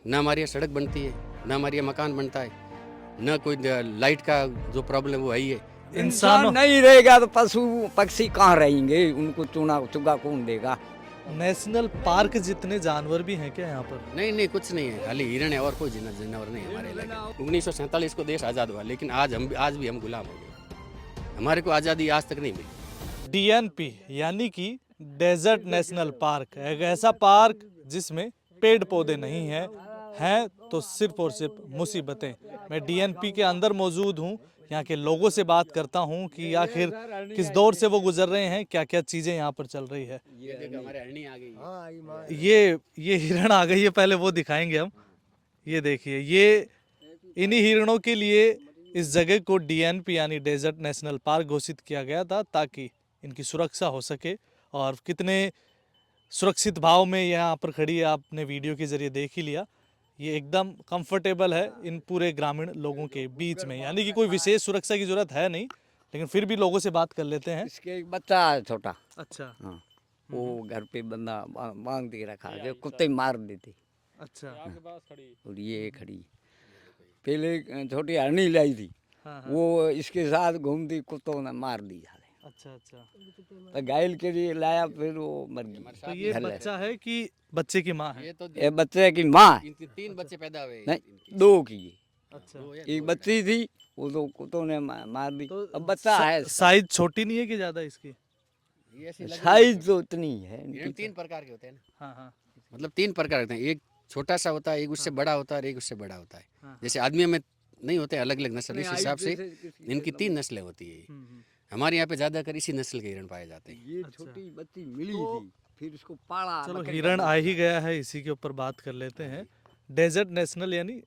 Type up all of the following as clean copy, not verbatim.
ना हमारे यहाँ सड़क बनती है, ना हमारे यहाँ मकान बनता है, ना कोई लाइट का जो प्रॉब्लम वो है ही है। इंसान नहीं रहेगा तो पशु पक्षी कहाँ रहेंगे, उनको चुना चुगा कौन देगा। नेशनल पार्क जितने जानवर भी हैं क्या यहाँ पर? नहीं नहीं, कुछ नहीं है, खाली हिरण है और कोई जानवर नहीं है हमारे इलाके। 1947 को देश आज़ाद हुआ, लेकिन आज भी हम गुलाम हो गए। हमारे को आज़ादी आज तक नहीं मिली। डीएनपी यानी कि डेजर्ट नेशनल पार्क, एक ऐसा पार्क जिसमें पेड़ पौधे नहीं हैं तो सिर्फ और सिर्फ मुसीबतें। मैं डीएनपी के अंदर मौजूद हूँ, यहाँ के लोगों से बात करता हूँ कि आखिर किस दौर से वो गुजर रहे हैं, क्या क्या चीज़ें यहाँ पर चल रही है। ये देखो हमारे हरणी आ गई। ये हिरण आ गई है, पहले वो दिखाएंगे हम। ये देखिए, ये इन्हीं हिरणों के लिए इस जगह को डीएनपी यानी डेजर्ट नेशनल पार्क घोषित किया गया था, ताकि इनकी सुरक्षा हो सके। और कितने सुरक्षित भाव में यहाँ पर खड़ी है, आपने वीडियो के जरिए देख ही लिया। ये एकदम कंफर्टेबल है इन पूरे ग्रामीण लोगों के बीच में, यानी कि कोई विशेष सुरक्षा की जरूरत है नहीं, लेकिन फिर भी लोगों से बात कर लेते हैं। इसके एक बच्चा है छोटा। अच्छा। हाँ, वो घर पे बंदा बांध के रखा है, कुत्ते मार देते। अच्छा। और ये खड़ी पहले छोटी हरनी लाई थी, हाँ। वो इसके साथ घूमती, कुत्तों ने मार दी साले। अच्छा। तो घायल के लिए लाया, फिर वो मर गई। तो ये बच्चा है कि बच्चे की माँ है? ये बच्चे की माँ है। इनके 3 बच्चे पैदा हुए। नहीं, 2 की है। अच्छा। एक बच्ची थी, वो तो कुत्तों ने मार दी। तो अब बच्चा है। साइज छोटी नहीं है कि ज्यादा इसकी? साइज तो इतनी है। हिरण 3 प्रकार के होते हैं ना, हाँ। मतलब 3 प्रकार होते हैं। एक छोटा सा होता है, एक उससे बड़ा होता है और एक उससे बड़ा होता है। हाँ। जैसे आदमियों में नहीं होते अलग अलग नस्ल, इस हिसाब से इनकी 3 नस्लें होती है। हमारे यहाँ पे ज्यादातर इसी नस्ल के हिरण पाए जाते हैं। ये छोटी बच्ची मिली थी, फिर उसको पाला। चलो, हिरण आ ही गया है, इसी के ऊपर बात कर लेते हैं। डेजर्ट नेशनल यानी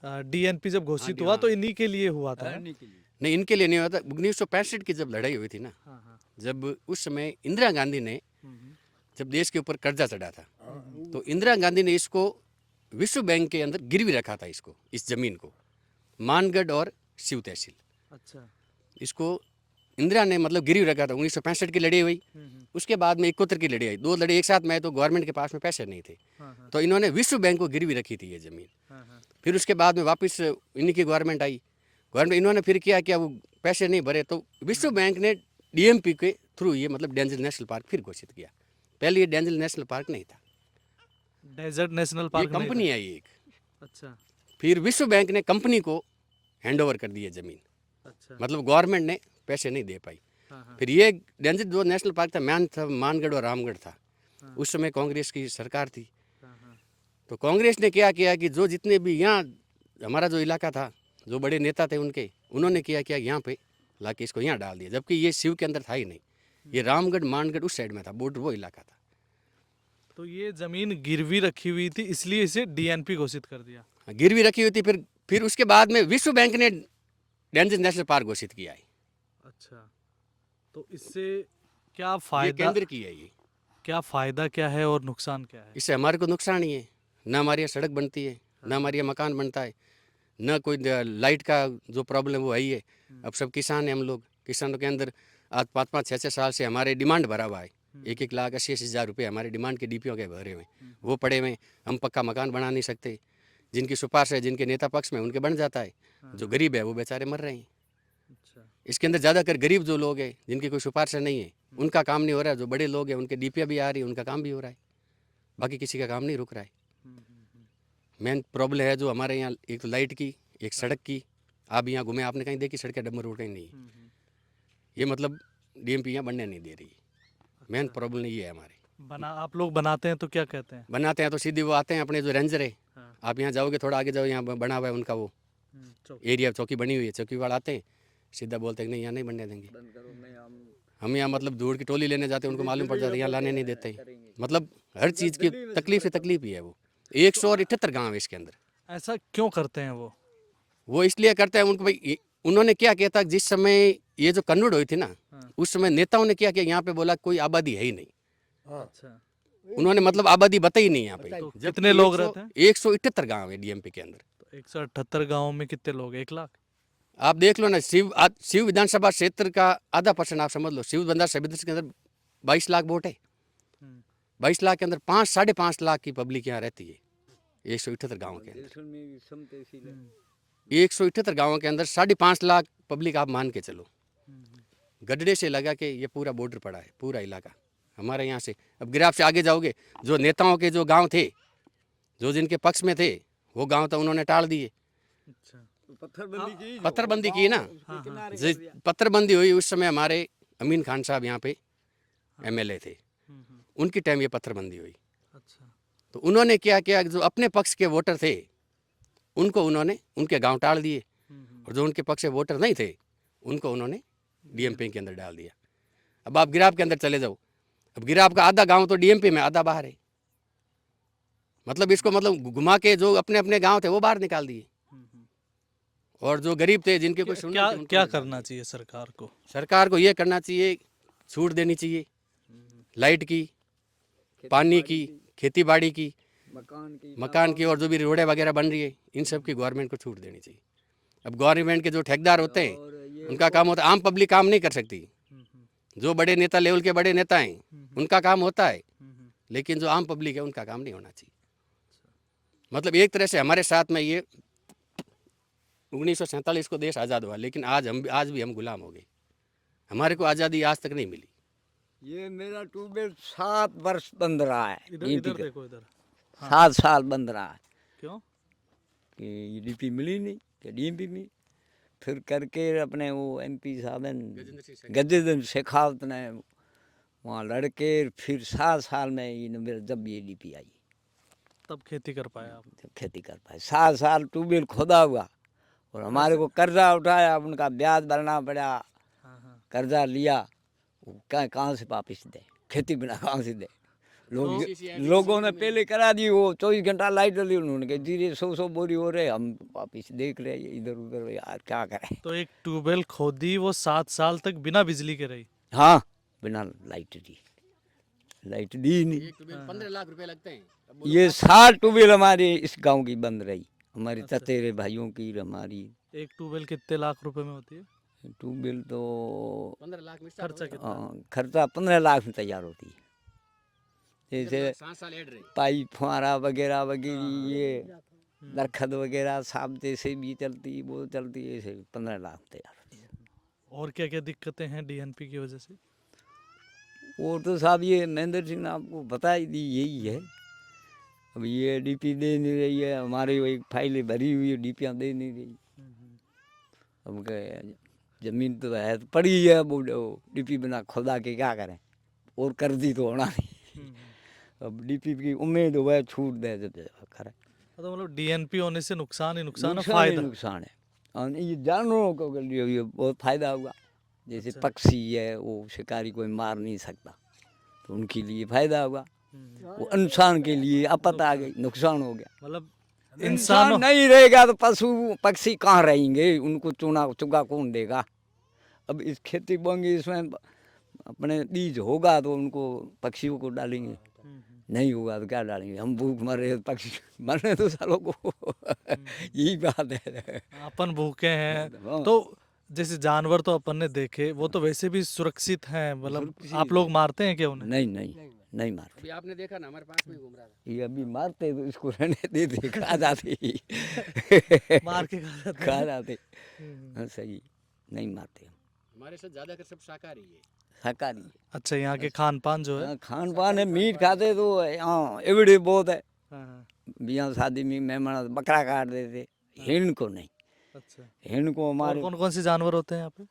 डीएनपी जब घोषित हुआ तो इन्हीं के लिए हुआ था? नहीं, इनके लिए नहीं होता। 1965 की जब लड़ाई हुई थी ना, जब उस समय इंदिरा गांधी ने जब देश के ऊपर कर्जा चढ़ा था, तो इंदिरा गांधी ने इसको विश्व बैंक के अंदर गिरवी रखा था, इसको, इस जमीन को, मानगढ़ और शिव तहसील। अच्छा। इसको इंदिरा ने मतलब गिरवी रखा था। 1965 की लड़ाई हुई, उसके बाद में 71 की लड़ाई आई। 2 लड़ाई एक साथ में, तो गवर्नमेंट के पास में पैसे नहीं थे, तो इन्होंने विश्व बैंक को गिरवी रखी थी ये जमीन। फिर उसके बाद में वापस इन्हीं की गवर्नमेंट आई। गवर्नमेंट इन्होंने फिर किया क्या, वो पैसे नहीं भरे, तो विश्व बैंक ने डीएमपी के थ्रू ये मतलब डेंजर नेशनल पार्क फिर घोषित किया। पहले ये डेंजर नेशनल पार्क नहीं था, डेजर्ट नेशनल ये पार्क कंपनी आई एक। अच्छा। फिर विश्व बैंक ने कंपनी को हैंड ओवर कर दी जमीन, अच्छा। मतलब गवर्नमेंट ने पैसे नहीं दे पाई। फिर ये डेंजर जो नेशनल पार्क था, मानगढ़ और रामगढ़ था। उस समय कांग्रेस की सरकार थी, तो कांग्रेस ने क्या किया कि जो जितने भी यहाँ हमारा जो इलाका था, जो बड़े नेता थे उन्होंने किया यहाँ पे लाके इसको यहाँ डाल दिया, जबकि ये शिव के अंदर था ही नहीं। ये रामगढ़ मानगढ़ उस साइड में था, बॉर्डर वो इलाका था। तो ये जमीन गिरवी रखी हुई थी, इसलिए इसे डीएनपी घोषित कर दिया। गिरवी रखी हुई थी। फिर उसके बाद में विश्व बैंक ने डेंजर नेशनल पार्क घोषित किया है। अच्छा, तो इससे क्या ये फायदा, केंद्र की है ये। क्या फायदा क्या है और नुकसान क्या है? इससे हमारे को नुकसान ही है, ना हमारे यहाँ सड़क बनती है, ना हमारे यहाँ मकान बनता है, ना कोई लाइट का जो प्रॉब्लम वो है ही है। अब सब किसान हैं हम लोग, किसानों के अंदर आज 5-5, 6-6 साल से हमारे डिमांड भरा हुआ है। 1-1 लाख 80-80 हज़ार रुपये हमारे डिमांड के डीपीओ के भरे हुए, वो पड़े हुए। हम पक्का मकान बना नहीं सकते। जिनकी सिफारिश है, जिनके नेता पक्ष में, उनके बन जाता है। जो गरीब है वो बेचारे मर रहे हैं। इसके अंदर ज़्यादातर गरीब जो लोग हैं, जिनकी कोई सिफारिश नहीं है, उनका काम नहीं हो रहा है। जो बड़े लोग हैं उनके डीपीओ भी आ रही है, उनका काम भी हो रहा है, बाकी किसी का काम नहीं रुक रहा है। मेन प्रॉब्लम है जो हमारे यहाँ, एक तो लाइट की, एक सड़क की। आप यहाँ घूमे, आपने कहीं देखी सड़कें डम्बर रोड कहीं नहीं। ये मतलब डीएमपी यहाँ बनने नहीं दे रही। मेन प्रॉब्लम ये है हमारे। आप लोग बनाते हैं तो क्या कहते हैं? बनाते हैं तो सीधे वो आते हैं, अपने जो रेंजर है, आप यहाँ जाओगे थोड़ा आगे जाओ, यहाँ बना हुआ है उनका वो एरिया, चौकी बनी हुई है, चौकी वाले आते हैं, सीधा बोलते हैं नहीं यहाँ नहीं बनने देंगे। हम यहाँ मतलब दूर की टोली लेने जाते हैं, उनको मालूम पड़ जाता है यहाँ लाने नहीं देते। मतलब हर चीज़ की तकलीफ से तकलीफ ही है। वो 178 गाँव है इसके अंदर। ऐसा क्यों करते हैं वो इसलिए करते हैं, उनको भाई उन्होंने क्या किया था, जिस समय ये जो कन्नड़ हुई थी ना, उस समय नेताओं ने क्या किया, यहाँ पे बोला कोई आबादी है ही नहीं। अच्छा। उन्होंने मतलब आबादी बताई नहीं यहाँ पे। तो कितने लोग रहते हैं? 178 गाँव है डीएमपी के अंदर। तो 178 गाँव में कितने लोग? 1 लाख? आप देख लो ना, शिव विधानसभा क्षेत्र का आधा % आप समझ लो। शिव विधानसभा के अंदर 22 लाख वोट है। 22 लाख के अंदर 5-5.5 लाख की पब्लिक यहाँ रहती है। 178 गाँव के अंदर। जैसलमेर में सम तहसील है। 178 गाँवों के अंदर 5.5 लाख पब्लिक आप मान के चलो। गड्ढे से लगा के ये पूरा बॉर्डर पड़ा है, पूरा इलाका हमारे यहाँ से। अब गिराफ से आगे जाओगे, जो नेताओं के जो गांव थे, जो जिनके पक्ष में थे, वो गांव तो उन्होंने टाल दिए। अच्छा। पत्थरबंदी की ना, पत्थरबंदी हुई उस समय हमारे अमीन खान साहब यहाँ पे MLA थे, उनकी टाइम ये पत्थरबंदी हुई। अच्छा। तो उन्होंने क्या किया, जो अपने पक्ष के वोटर थे उनको उन्होंने उनके गांव टाल दिए, और जो उनके पक्ष के वोटर नहीं थे उनको उन्होंने DMP के अंदर डाल दिया। अब आप गिराफ के अंदर चले जाओ, अब गिराफ का आधा गांव तो DMP में, आधा बाहर है। मतलब इसको मतलब घुमा के जो अपने अपने गांव थे वो बाहर निकाल दिए, और जो गरीब थे जिनके कोई सुनने क्या थे, उनको क्या निकाल करना दिए। चाहिए सरकार को? सरकार को ये करना चाहिए, छूट देनी चाहिए लाइट की, पानी की, खेती बाड़ी की, मकान की, और जो भी रोडें वगैरह बन रही है इन सब की गवर्नमेंट को छूट देनी चाहिए। अब गवर्नमेंट के जो ठेकेदार होते हैं उनका काम होता है, आम पब्लिक काम नहीं कर सकती। जो बड़े नेता लेवल के बड़े नेता हैं उनका काम होता है, लेकिन जो आम पब्लिक है उनका काम नहीं होना चाहिए। मतलब एक तरह से हमारे साथ में ये 1947 को देश आज़ाद हुआ, लेकिन आज भी हम गुलाम हो गए। हमारे को आज़ादी आज तक नहीं मिली। ये मेरा ट्यूबवेल 7 वर्ष बंद रहा है। इधर DMP इधर का। देखो इधर। 7 साल बंद रहा है क्यों? कि DP मिली नहीं, कि DMP मिली। फिर करके अपने वो MP साहब हैं गजेंद्र शेखावत ने वहाँ लड़के, फिर 7 साल में ये जब ये DP आई तब खेती कर पाया आप? तब खेती कर पाए। 7 साल ट्यूबवेल खोदा हुआ, और हमारे को कर्जा उठाया, उनका ब्याज भरना पड़ा, कर्जा लिया, वो कहाँ से वापिस दे, खेती बिना कहाँ से दे। लोगों ने पहले करा दी, वो 24 घंटा लाइट डली, उन्होंने कहा धीरे 100 बोरी हो रहे, हम वापिस देख रहे हैं इधर उधर, यार क्या करें। तो एक ट्यूबवेल खोदी, वो 7 साल तक बिना बिजली के रही? हाँ, बिना लाइट दी नहीं। 15 लाख रुपए लगते हैं। अब ये 60 ट्यूबवेल हमारे इस गांव की बंद रही, हमारे चचेरे भाइयों की, हमारी। एक ट्यूबवेल कितने लाख रुपए में होती है? ट्यूबवेल तो 15 लाख में खर्चा कितना? खर्चा 15 लाख में तैयार होती है। जैसे 7 साल ऐड रहे। पाइप फुहारा वगैरह वगैरह, ये दरखत वगैरह साहब जैसे भी चलती, वो चलती है, ऐसे 15 लाख तैयार होती है। और क्या क्या दिक्कतें हैं DNP की वजह से? वो तो साहब ये महेंद्र सिंह ने आपको बता ही दी, यही है। अब ये DP दे नहीं रही है, हमारी वो एक फाइलें भरी हुई है, DP दे नहीं रही। अब जमीन तो है, तो पड़ी है, वो DP बिना खुदा के क्या करें, और कर दी तो होना नहीं। अब DP की उम्मीद हुआ छूट दे जब करें। तो मतलब DNP होने से नुकसान ही नुकसान है, नुकसान ही फायदा? नुकसान है। और ये जानवरों को के लिए ये बहुत फायदा हुआ, जैसे पक्षी है, वो शिकारी कोई मार नहीं सकता, तो उनके लिए फायदा हुआ। वो इंसान के लिए आपत आ गई, नुकसान हो गया। मतलब इंसान इंसान नहीं रहेगा तो पशु पक्षी कहाँ रहेंगे, उनको चुगा कौन देगा। अब इस खेती बोएंगे, इसमें अपने बीज होगा तो उनको पक्षियों को डालेंगे, नहीं होगा तो क्या डालेंगे। हम भूख मरे तो पक्षी मरने तो सालों को। यही बात है। अपन भूखे हैं, तो जैसे जानवर तो अपन ने देखे, वो तो वैसे भी सुरक्षित हैं, मतलब आप लोग मारते हैं क्या उन्हें? नहीं मारते। अभी आपने देखा ना, हमारे पास में घूम रहा था। ये अभी मारते तो इसको रहने दे खा जाते। मार के खा जाते खा जाते। हाँ, सही, नहीं मारते। हमारे साथ ज्यादातर सब शाकाहारी है। शाकाहारी। अच्छा, यहाँ के खान पान जो है? हाँ, खान पान है, मीट खाते तो हाँ एवढे बहुत है। हाँ। बियाह शादी में मेहमान बकरा काट देते, हिरण को नहीं। अच्छा, हिरण को और हमारे कौन कौन से जानवर होते हैं यहाँ पे?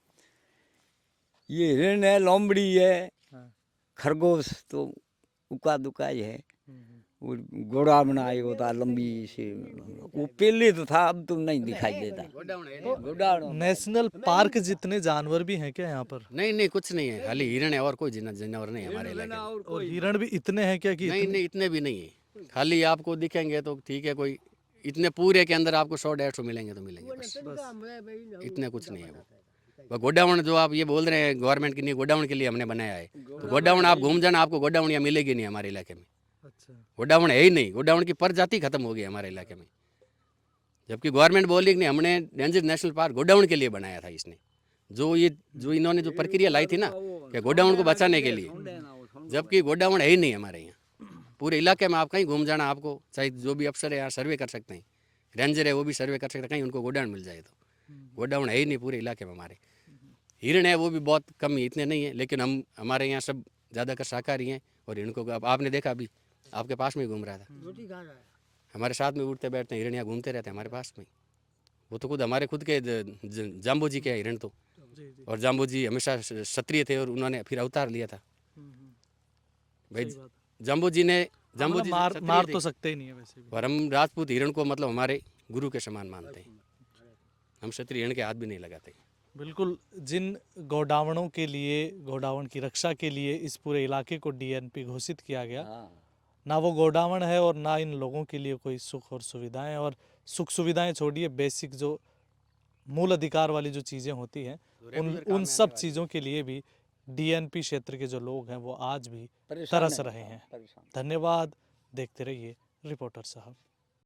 ये हिरण है, लोमड़ी है, हाँ। खरगोश तो उका दुका ही है। वो घोड़ा बनाए होता लंबी से, वो पहले तो था, अब तो नहीं दिखाई देता। घोड़ा नेशनल पार्क जितने जानवर भी हैं क्या यहाँ पर? नहीं कुछ नहीं है, खाली हिरण है और कोई जानवर नहीं है हमारे इलाके में। और हिरण भी इतने हैं क्या कि नहीं इतने भी नहीं है, खाली आपको दिखेंगे तो ठीक है, कोई इतने पूरे के अंदर आपको 100-150 मिलेंगे तो मिलेंगे, बस इतने कुछ नहीं है। वो गोडाउन जो आप ये बोल रहे हैं गवर्नमेंट की नहीं, गोडाउन के लिए हमने बनाया है, तो गोडाउन आप घूम जाना, आपको गोडाउन यहाँ मिलेगी नहीं हमारे इलाके में। अच्छा, गोडाउन है ही नहीं, गोडाउन की प्रजाति खत्म हो गई हमारे इलाके में। जबकि गवर्नमेंट बोली कि नहीं, हमने डेंजर नेशनल पार्क गोडाउन के लिए बनाया था। इसने जो इन्होंने जो प्रक्रिया लाई थी ना कि गोडाउन को बचाने के लिए, जबकि गोडाउन है ही नहीं हमारे यहाँ। पूरे इलाके में आप कहीं घूम जाना, आपको चाहे जो भी अफसर है यहाँ सर्वे कर सकते हैं, रेंजर है वो भी सर्वे कर सकते हैं, कहीं उनको गोडाउन मिल जाए तो। गोडाउन है ही नहीं पूरे इलाके में हमारे। हिरण है वो भी बहुत कम ही, इतने नहीं है, लेकिन हम हमारे यहाँ सब ज़्यादातर शाकाहारी हैं। और हिरण को अब आपने देखा, अभी आपके पास में ही घूम रहा था, हमारे साथ में उठते बैठते हैं हिरण, यहाँ घूमते रहते हैं हमारे पास में। वो तो खुद हमारे खुद के जाम्बू जी के हैं हिरण तो। और जाम्बू जी हमेशा क्षत्रिय थे और उन्होंने फिर अवतार लिया था भाई। जाम्बू जी ने जाम्बू जी मार क्षत्रिय मार थे। तो सकते ही नहीं है वैसे भी। और हम राजपूत हिरण को मतलब हमारे गुरु के समान मानते हैं, हम क्षत्रिय हिरण के हाथ भी नहीं लगाते। बिल्कुल, जिन गोडावणों के लिए, गोडावण की रक्षा के लिए इस पूरे इलाके को डीएनपी घोषित किया गया, ना वो गोडावण है और ना इन लोगों के लिए कोई सुख और सुविधाएं। और सुख सुविधाएं छोड़िए, बेसिक जो मूल अधिकार वाली जो चीज़ें होती हैं, उन सब चीज़ों के लिए भी डीएनपी क्षेत्र के जो लोग हैं वो आज भी तरस रहे हैं। धन्यवाद, देखते रहिए रिपोर्टर साहब।